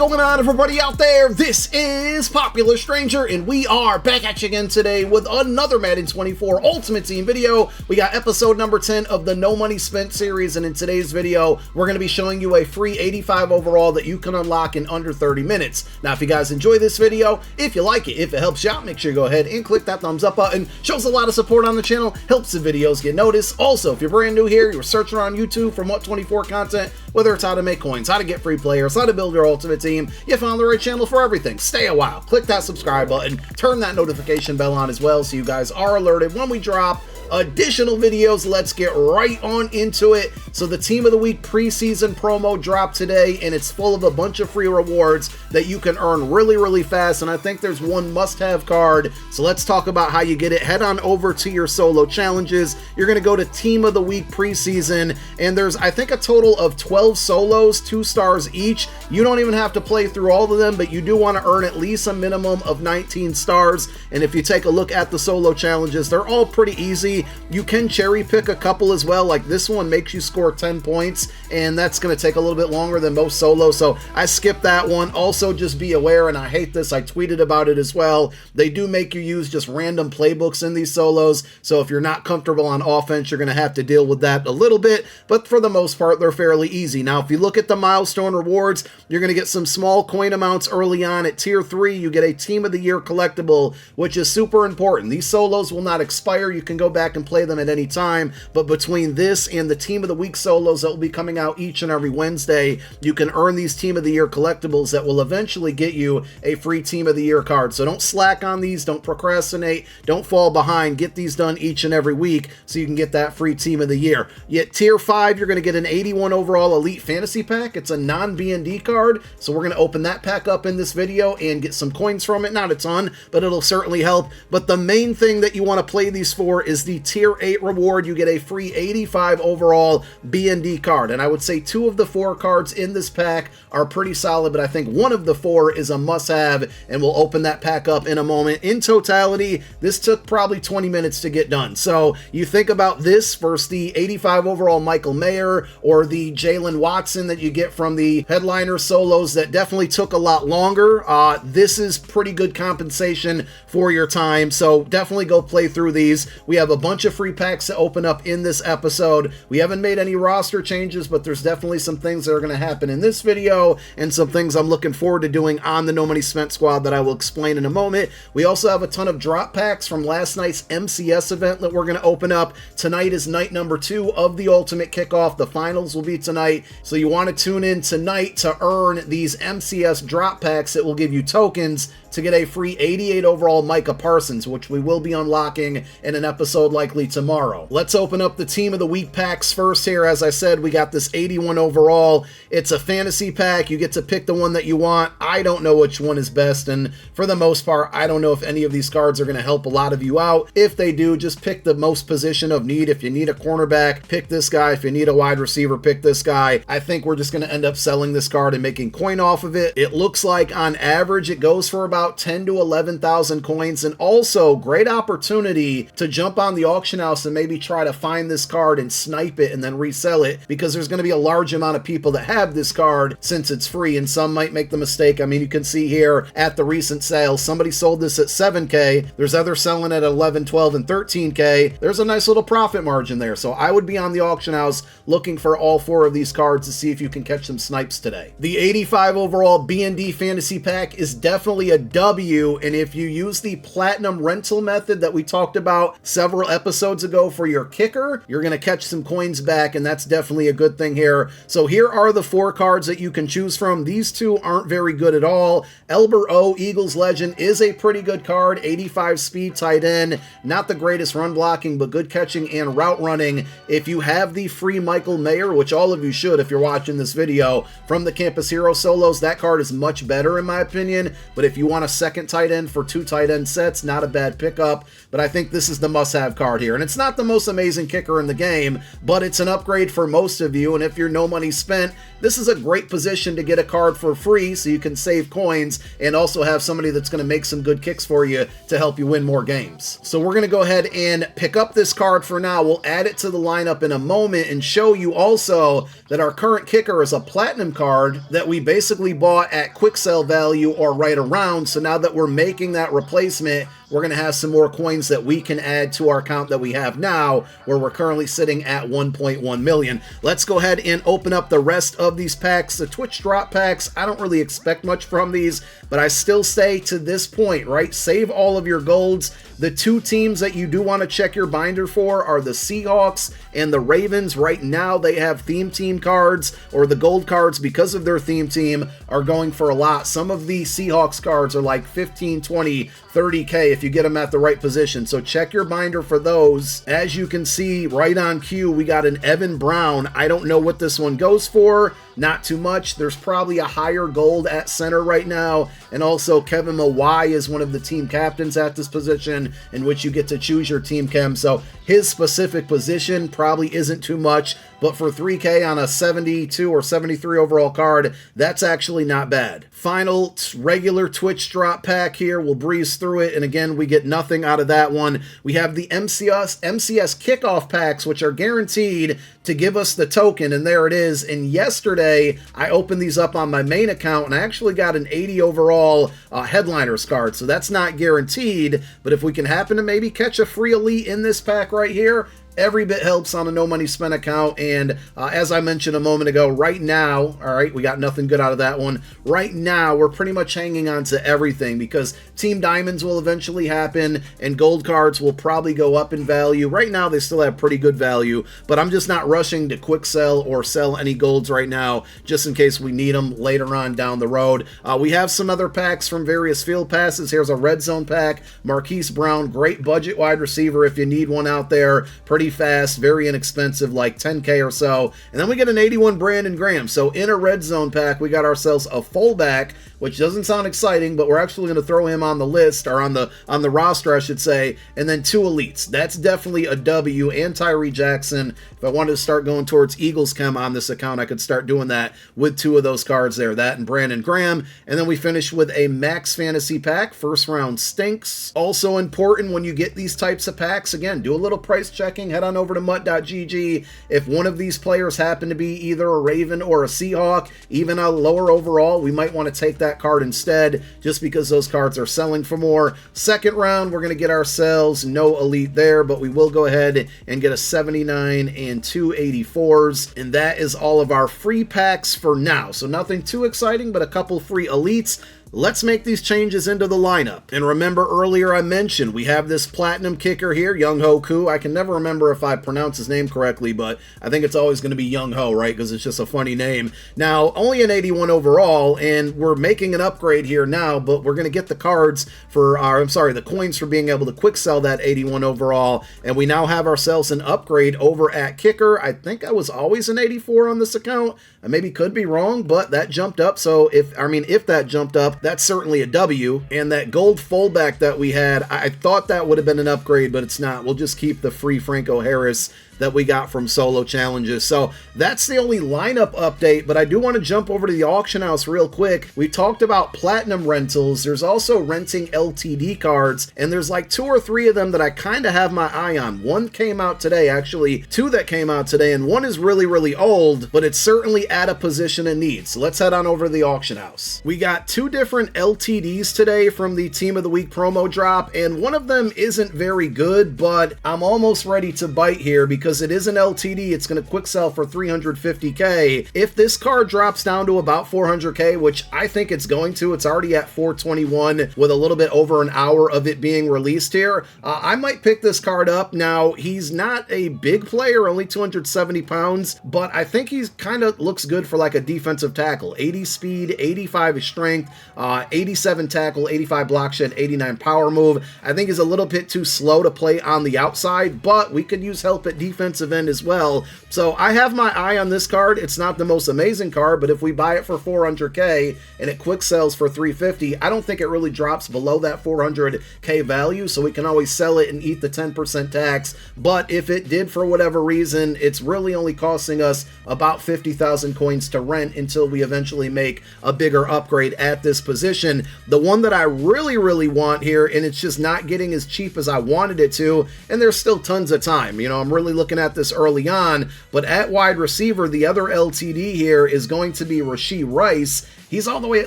going on, everybody out there? This is Popular Stranger, and we are back at you again today with another Madden 24 Ultimate Team video. We got episode number 10 of the No Money Spent series, and in today's video, we're going to be showing you a free 85 overall that you can unlock in under 30 minutes. Now, if you guys enjoy this video, if you like it, if it helps you out, make sure you go ahead and click that thumbs up button. Shows a lot of support on the channel, helps the videos get noticed. Also, if you're brand new here, you're searching around YouTube for Mut24 content, whether it's how to make coins, how to get free players, how to build your ultimate team, you found the right channel for everything. Stay a while, click that subscribe button, turn that notification bell on as well so you guys are alerted when we drop additional videos. Let's get right on into it. So the Team of the Week preseason promo dropped today, and it's full of a bunch of free rewards that you can earn really fast, and I think there's one must-have card. So let's talk about how you get it. Head on over to your solo challenges. You're going to go to Team of the Week preseason, and there's, I think, a total of 12 solos, 2 stars each. You don't even have to play through all of them, but you do want to earn at least a minimum of 19 stars. And if you take a look at the solo challenges, they're all pretty easy. You can cherry pick a couple as well, like this one makes you score 10 points, and that's going to take a little bit longer than most solos, so I skipped that one. Also, just be aware, and I hate this, I tweeted about it as well, they do make you use just random playbooks in these solos, so if you're not comfortable on offense, you're going to have to deal with that a little bit, but for the most part, they're fairly easy. Now, if you look at the milestone rewards, you're going to get some small coin amounts early on. At tier 3, you get a Team of the Year collectible, which is super important. These solos will not expire. You can go back and play them at any time, but between this and the Team of the Week solos that will be coming out each and every Wednesday, you can earn these Team of the Year collectibles that will eventually get you a free Team of the Year card. So don't slack on these, don't procrastinate, don't fall behind, get these done each and every week so you can get that free Team of the Year. Yet tier 5, you're going to get an 81 overall Elite Fantasy Pack. It's a non-BND card, so we're going to open that pack up in this video and get some coins from it. Not a ton, but it'll certainly help. But the main thing that you want to play these for is the tier 8 reward. You get a free 85 overall BND card, and I would say 2 of the 4 cards in this pack are pretty solid, but I think 1 of the 4 is a must-have, and we'll open that pack up in a moment. In totality, this took probably 20 minutes to get done, so you think about this versus the 85 overall Michael Mayer or the Jalen Watson that you get from the headliner solos that definitely took a lot longer. This is pretty good compensation for your time, so definitely go play through these. We have a bunch of free packs to open up in this episode. We haven't made any roster changes, but there's definitely some things that are going to happen in this video and some things I'm looking forward to doing on the No Money Spent squad that I will explain in a moment. We also have a ton of drop packs from last night's MCS event that we're going to open up. Tonight is night number 2 of the Ultimate Kickoff. The finals will be tonight, so you want to tune in tonight to earn these MCS drop packs that will give you tokens to get a free 88 overall Micah Parsons, which we will be unlocking in an episode likely tomorrow. Let's open up the Team of the Week packs first here. As I said, we got this 81 overall. It's a fantasy pack. You get to pick the one that you want. I don't know which one is best, and for the most part, I don't know if any of these cards are going to help a lot of you out. If they do, just pick the most position of need. If you need a cornerback, pick this guy. If you need a wide receiver, pick this guy. I think we're just going to end up selling this card and making coin off of it. It looks like on average it goes for about 10 to 11,000 coins, and also great opportunity to jump on the auction house and maybe try to find this card and snipe it and then resell it, because there's going to be a large amount of people that have this card since it's free, and some might make the mistake. I mean, you can see here at the recent sale, somebody sold this at 7K. There's others selling at 11, 12, and 13K. There's a nice little profit margin there, so I would be on the auction house looking for all 4 of these cards to see if you can catch some snipes today. The 85 overall BND fantasy pack is definitely a W, and if you use the platinum rental method that we talked about several episodes ago for your kicker, you're going to catch some coins back, and that's definitely a good thing here. So here are the 4 cards that you can choose from. These 2 aren't very good at all. Elber O, Eagles legend, is a pretty good card. 85 speed, tight end. Not the greatest run blocking, but good catching and route running. If you have the free Michael Mayer, which all of you should if you're watching this video, from the Campus Hero solos, that card is much better in my opinion. But if you want want a second tight end for 2 tight end sets, not a bad pickup, but I think this is the must-have card here. And it's not the most amazing kicker in the game, but it's an upgrade for most of you, and if you're no money spent, this is a great position to get a card for free so you can save coins and also have somebody that's going to make some good kicks for you to help you win more games. So we're going to go ahead and pick up this card for now. We'll add it to the lineup in a moment and show you also that our current kicker is a platinum card that we basically bought at quick sell value or right around. So now that we're making that replacement, we're going to have some more coins that we can add to our account that we have now, where we're currently sitting at 1.1 million. Let's go ahead and open up the rest of these packs. The Twitch drop packs, I don't really expect much from these, but I still say to this point, right, save all of your golds. The 2 teams that you do want to check your binder for are the Seahawks and the Ravens. Right now, they have theme team cards, or the gold cards, because of their theme team, are going for a lot. Some of the Seahawks cards are like 15, 20, 30K if you get them at the right position. So check your binder for those. As you can see, right on cue, we got an Evan Brown. I don't know what this one goes for. Not too much. There's probably a higher gold at center right now. And also Kevin Mawai is one of the team captains at this position, in which you get to choose your team chem. So his specific position probably isn't too much, but for 3K on a 72 or 73 overall card, that's actually not bad. Final regular Twitch drop pack here. We'll breeze through it, and again, we get nothing out of that one. We have the MCS kickoff packs, which are guaranteed to give us the token, and there it is. And yesterday, I opened these up on my main account, and I actually got an 80 overall headliners card, so that's not guaranteed, but if we can happen to maybe catch a free elite in this pack right here, every bit helps on a no money spent account. And as I mentioned a moment ago, right now, all right, we got nothing good out of that one. Right now, we're pretty much hanging on to everything because Team Diamonds will eventually happen and gold cards will probably go up in value. Right now, they still have pretty good value, but I'm just not rushing to quick sell or sell any golds right now, just in case we need them later on down the road. We have some other packs from various field passes. Here's a red zone pack. Marquise Brown, great budget wide receiver if you need one out there. Pretty fast, very inexpensive, like 10K or so. And then we get an 81 Brandon Graham. So in a red zone pack, we got ourselves a fullback, which doesn't sound exciting, but we're actually going to throw him on the list, or on the roster, I should say, and then 2 elites. That's definitely a W. And Tyree Jackson. If I wanted to start going towards Eagles chem on this account, I could start doing that with 2 of those cards there, that and Brandon Graham. And then we finish with a Max Fantasy pack. First round stinks. Also important when you get these types of packs, again, do a little price checking. Head on over to mutt.gg. If one of these players happen to be either a Raven or a Seahawk, even a lower overall, we might want to take that card instead, just because those cards are selling for more. Second round, we're going to get ourselves no elite there, but we will go ahead and get a 79 and 2 84s, and that is all of our free packs for now. So nothing too exciting, but a couple free elites. Let's make these changes into the lineup. And remember earlier I mentioned we have this platinum kicker here, Young Ho Koo. I can never remember if I pronounce his name correctly, but I think it's always going to be Young Ho, right? Because it's just a funny name. Now, only an 81 overall, and we're making an upgrade here now, but we're going to get the cards for our, the coins for being able to quick sell that 81 overall, and we now have ourselves an upgrade over at kicker. I think I was always an 84 on this account. I maybe could be wrong, but that jumped up. So if that jumped up, that's certainly a W. And that gold fullback that we had, I thought that would have been an upgrade, but it's not. We'll just keep the free Franco Harris that we got from solo challenges. So that's the only lineup update, but I do want to jump over to the auction house real quick. We talked about platinum rentals. There's also renting LTD cards, and there's like 2 or 3 of them that I kind of have my eye on. One came out today, actually 2 that came out today, and one is really, really old, but it's certainly at a position of need. So let's head on over to the auction house. We got 2 different LTDs today from the Team of the Week promo drop, and one of them isn't very good, but I'm almost ready to bite here because it is an LTD. It's going to quick sell for 350K. If this card drops down to about 400K, which I think it's going to, it's already at 421 with a little bit over an hour of it being released here, I might pick this card up. Now, he's not a big player, only 270 pounds, but I think he's kind of looks good for like a defensive tackle. 80 speed, 85 strength, 87 tackle, 85 block shed, 89 power move. I think he's a little bit too slow to play on the outside, but we could use help at defense defensive end as well. So I have my eye on this card. It's not the most amazing card, but if we buy it for 400K and it quick sells for 350, I don't think it really drops below that 400K value, so we can always sell it and eat the 10% tax. But if it did for whatever reason, it's really only costing us about 50,000 coins to rent until we eventually make a bigger upgrade at this position. The one that I really want here, and it's just not getting as cheap as I wanted it to, and there's still tons of time. You know, I'm really looking at this early on, but at wide receiver, the other LTD here is going to be Rashee Rice. He's all the way at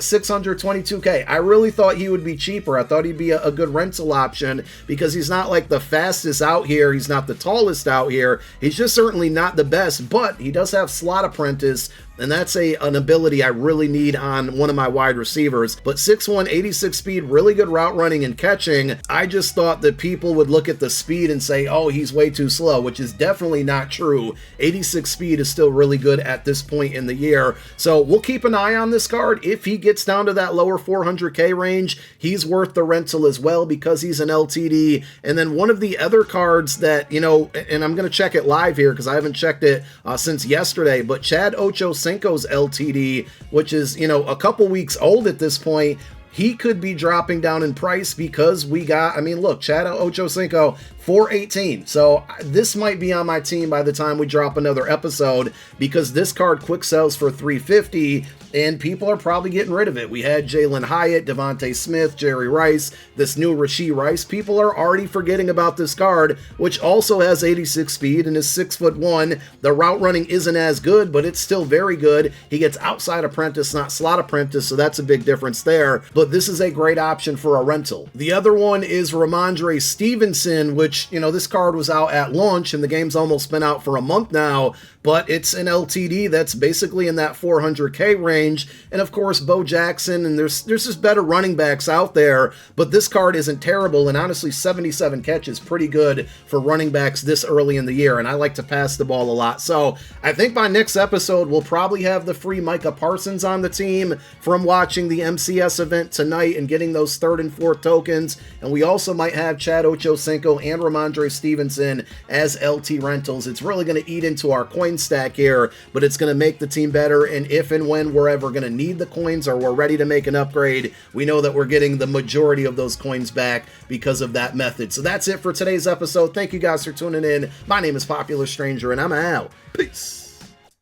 622K. I really thought he would be cheaper. I thought he'd be a good rental option because he's not like the fastest out here. He's not the tallest out here. He's just certainly not the best, but he does have slot apprentice, and that's an ability I really need on one of my wide receivers. But 6'1", 86 speed, really good route running and catching. I just thought that people would look at the speed and say, oh, he's way too slow, which is definitely not true. 86 speed is still really good at this point in the year. So we'll keep an eye on this card. If he gets down to that lower 400K range, he's worth the rental as well because he's an LTD. And then one of the other cards that, you know, and I'm going to check it live here because I haven't checked it since yesterday, but Chad Ochocinco's LTD, which is, you know, a couple weeks old at this point, he could be dropping down in price because we got, I mean, look, Chad Ochocinco, 418. So this might be on my team by the time we drop another episode because this card quick sells for 350 and people are probably getting rid of it. We had Jalen Hyatt, Devontae Smith, Jerry Rice, this new Rashee Rice. People are already forgetting about this card, which also has 86 speed and is 6'1". The route running isn't as good, but it's still very good. He gets outside apprentice, not slot apprentice, so that's a big difference there. But this is a great option for a rental. The other one is Ramondre Stevenson, which, you know, this card was out at launch and the game's almost been out for a month now, but it's an LTD that's basically in that 400K range. And of course, Bo Jackson, and there's just better running backs out there, but this card isn't terrible. And honestly, 77 catches, pretty good for running backs this early in the year. And I like to pass the ball a lot. So I think by next episode, we'll probably have the free Micah Parsons on the team from watching the MCS event tonight and getting those 3rd and 4th tokens. And we also might have Chad Ochocinco and Ramondre Stevenson as LT rentals. It's really going to eat into our coin stack here, but it's going to make the team better. And if and when we're ever going to need the coins or we're ready to make an upgrade, we know that we're getting the majority of those coins back because of that method. So that's it for today's episode. Thank you guys for tuning in. My name is Popular Stranger and I'm out. Peace.